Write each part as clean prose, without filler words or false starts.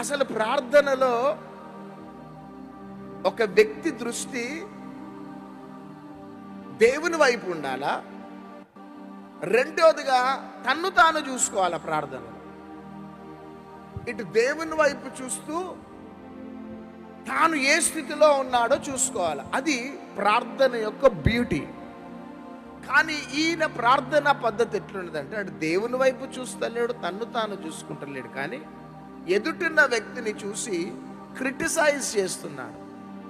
అసలు ప్రార్థనలో ఒక వ్యక్తి దృష్టి దేవుని వైపు ఉండాలా, రెండోదిగా తన్ను తాను చూసుకోవాలా. ప్రార్థన ఇటు దేవుని వైపు చూస్తూ తాను ఏ స్థితిలో ఉన్నాడో చూసుకోవాలి. అది ప్రార్థన యొక్క బ్యూటీ. కానీ ఈయన ప్రార్థన పద్ధతి ఎట్లున్నదంటే, అటు దేవుని వైపు చూస్తలేడు, తన్ను తాను చూసుకుంటలేడు, కానీ ఎదుటిన్న వ్యక్తిని చూసి క్రిటిసైజ్ చేస్తున్నాడు,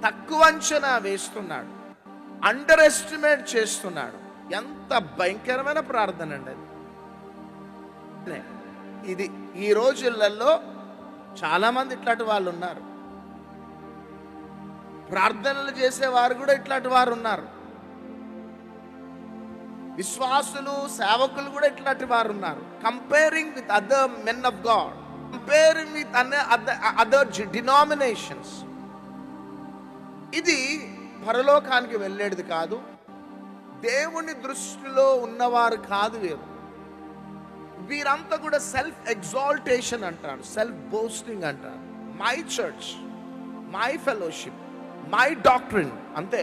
తక్కువ అంచనా వేస్తున్నాడు, అండర్ ఎస్టిమేట్ చేస్తున్నాడు. ఎంత భయంకరమైన ప్రార్థన అండి అది. ఇది ఈ రోజులలో చాలామంది ఇట్లాంటి వాళ్ళు ఉన్నారు. ప్రార్థనలు చేసేవారు కూడా ఇట్లాంటి వారు ఉన్నారు. విశ్వాసులు, సేవకులు కూడా ఇట్లాంటి వారు ఉన్నారు. Comparing with other men of God, comparing with other denominations. ఇది పరలోకానికి వెళ్ళేది కాదు. దేవుని దృష్టిలో ఉన్నవారు కాదు వీరు. వీరంతా కూడా సెల్ఫ్ ఎగ్జాల్టేషన్ అంటారు, సెల్ఫ్ బోస్టింగ్ అంటారు. My church, my fellowship, my doctrine, అంతే.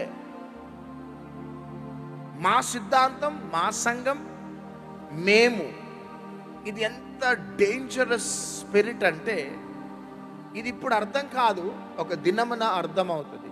మా సిద్ధాంతం, మా సంఘం, మేము. ఇది ఎంత డేంజరస్ స్పిరిట్ అంటే, ఇది ఇప్పుడు అర్థం కాదు, ఒక దినమున అర్థమవుతుంది.